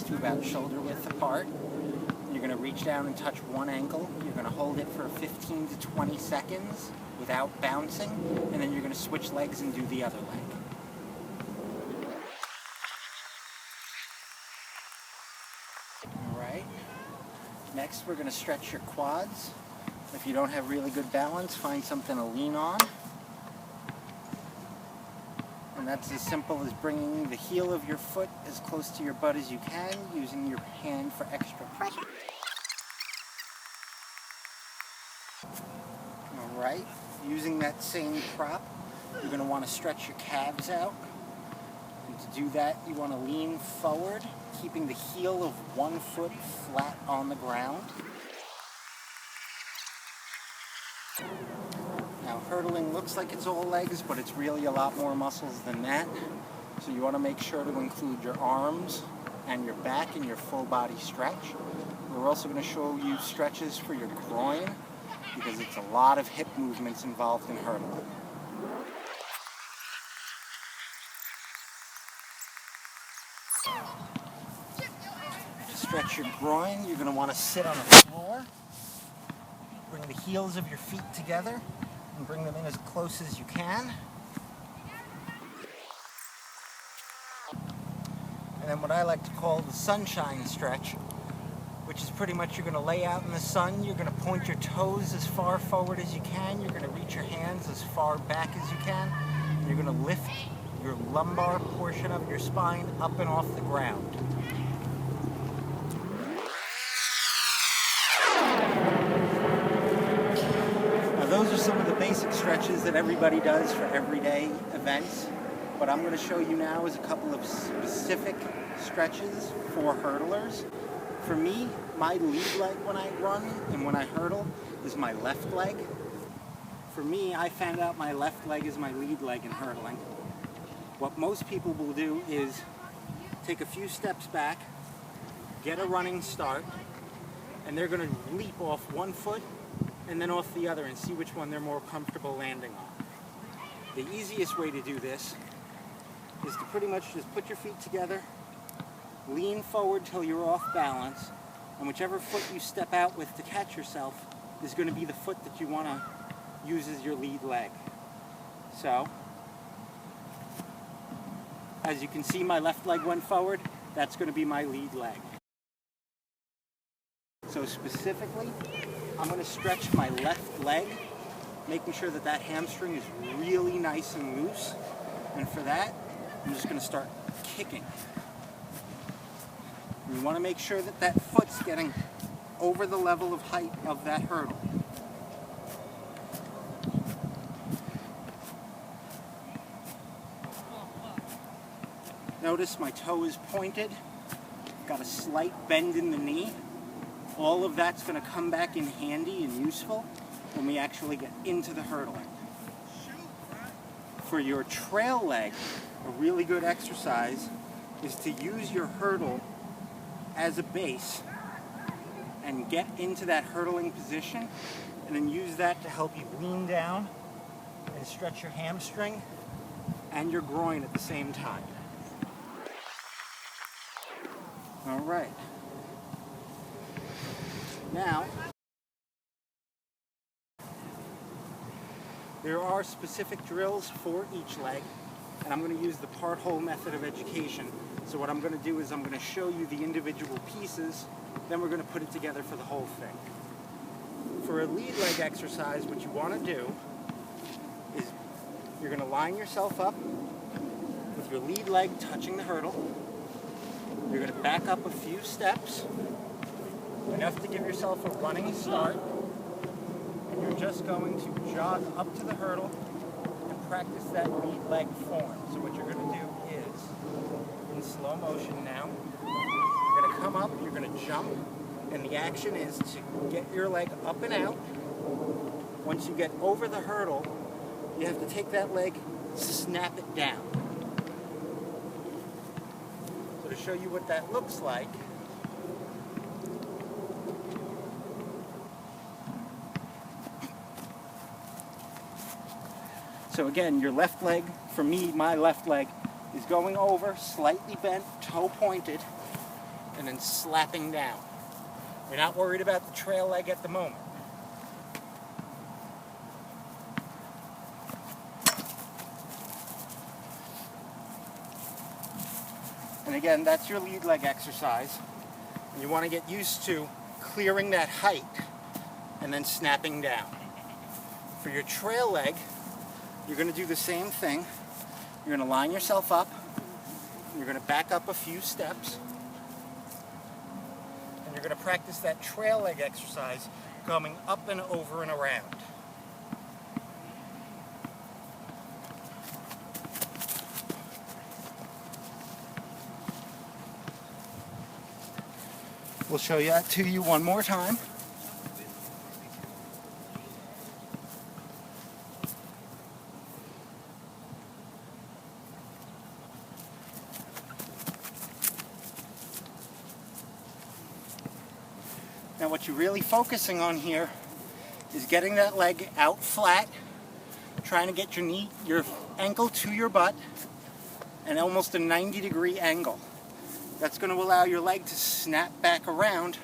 to about shoulder width apart. You're going to reach down and touch one ankle. You're going to hold it for 15 to 20 seconds without bouncing, and then you're going to switch legs and do the other leg. Alright, next we're going to stretch your quads. If you don't have really good balance, find something to lean on. And that's as simple as bringing the heel of your foot as close to your butt as you can, using your hand for extra pressure. Alright, using that same prop, you're going to want to stretch your calves out. And to do that, you want to lean forward, keeping the heel of one foot flat on the ground. Now, hurdling looks like it's all legs, but it's really a lot more muscles than that. So you want to make sure to include your arms and your back in your full body stretch. We're also going to show you stretches for your groin, because it's a lot of hip movements involved in hurdling. To stretch your groin, you're going to want to sit on the floor. Bring the heels of your feet together and bring them in as close as you can. And then what I like to call the sunshine stretch, which is pretty much you're going to lay out in the sun, you're going to point your toes as far forward as you can, you're going to reach your hands as far back as you can, and you're going to lift your lumbar portion of your spine up and off the ground. Those are some of the basic stretches that everybody does for everyday events. What I'm going to show you now is a couple of specific stretches for hurdlers. For me, my lead leg when I run and when I hurdle is my left leg. For me, I found out my left leg is my lead leg in hurdling. What most people will do is take a few steps back, get a running start, and they're going to leap off one foot and then off the other and see which one they're more comfortable landing on. The easiest way to do this is to pretty much just put your feet together, lean forward till you're off balance, and whichever foot you step out with to catch yourself is going to be the foot that you want to use as your lead leg. So, as you can see, my left leg went forward. That's going to be my lead leg. So specifically, I'm going to stretch my left leg, making sure that that hamstring is really nice and loose. And for that, I'm just going to start kicking. You want to make sure that that foot's getting over the level of height of that hurdle. Notice my toe is pointed, got a slight bend in the knee. All of that's going to come back in handy and useful when we actually get into the hurdling. For your trail leg, a really good exercise is to use your hurdle as a base and get into that hurdling position, and then use that to help you lean down and stretch your hamstring and your groin at the same time. All right. Now, there are specific drills for each leg, and I'm going to use the part-whole method of education. So what I'm going to do is I'm going to show you the individual pieces, then we're going to put it together for the whole thing. For a lead leg exercise, what you want to do is you're going to line yourself up with your lead leg touching the hurdle. You're going to back up a few steps, enough to give yourself a running start, and you're just going to jog up to the hurdle and practice that lead leg form. So what you're going to do is, in slow motion now, you're going to come up, you're going to jump, and the action is to get your leg up and out. Once you get over the hurdle, you have to take that leg, snap it down. So to show you what that looks like, so again, your left leg, for me, my left leg, is going over, slightly bent, toe pointed, and then slapping down. We're not worried about the trail leg at the moment. And again, that's your lead leg exercise. And you want to get used to clearing that height and then snapping down. For your trail leg, you're going to do the same thing. You're going to line yourself up. You're going to back up a few steps. And you're going to practice that trail leg exercise coming up and over and around. We'll show that to you one more time. Now what you're really focusing on here is getting that leg out flat, trying to get your ankle to your butt, and almost a 90-degree angle. That's going to allow your leg to snap back around,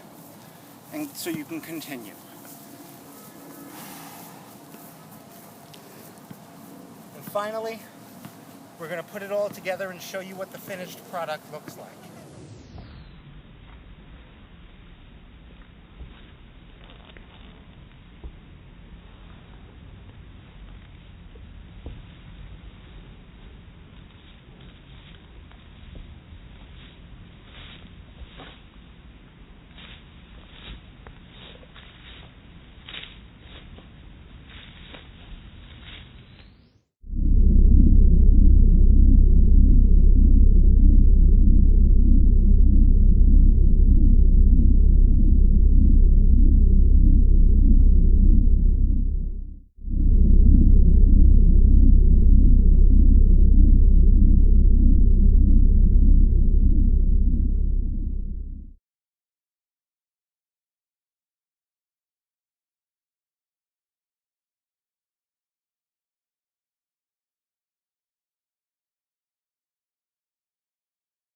and so you can continue. And finally, we're going to put it all together and show you what the finished product looks like.